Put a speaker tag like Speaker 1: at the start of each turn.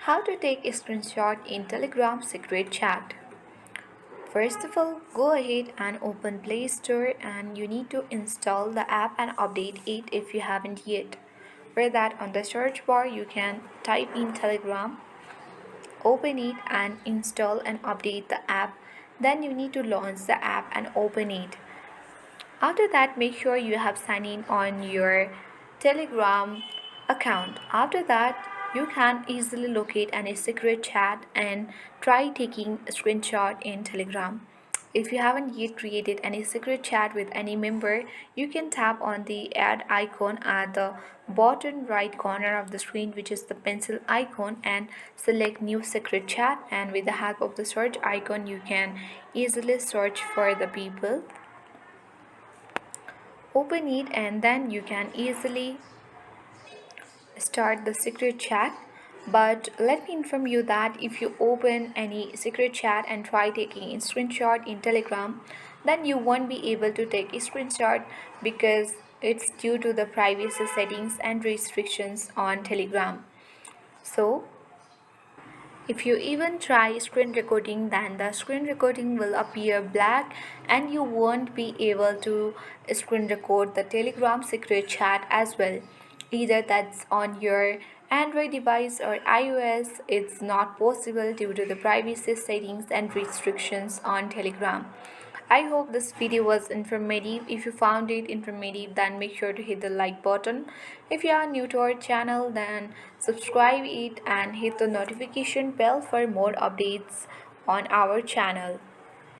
Speaker 1: How to take a screenshot in Telegram secret chat. First of all, go ahead and open Play Store and you need to install the app and update it if you haven't yet. For that, on the search bar, you can type in Telegram, open it and install and update the app. Then you need to launch the app and open it. After that, make sure you have signed in on your Telegram account. After that, you can easily locate any secret chat and try taking a screenshot in Telegram. If you haven't yet created any secret chat with any member, you can tap on the add icon at the bottom right corner of the screen, which is the pencil icon, and select new secret chat. And with the help of the search icon, you can easily search for the people, open it, and then you can easily start the secret chat. But let me inform you that if you open any secret chat and try taking a screenshot in Telegram, then you won't be able to take a screenshot because it's due to the privacy settings and restrictions on Telegram. So if you even try screen recording, then the screen recording will appear black and you won't be able to screen record the Telegram secret chat as well. Either that's on your Android device or iOS, it's not possible due to the privacy settings and restrictions on Telegram. I hope this video was informative. If you found it informative, then make sure to hit the like button. If you are new to our channel, then subscribe it and hit the notification bell for more updates on our channel.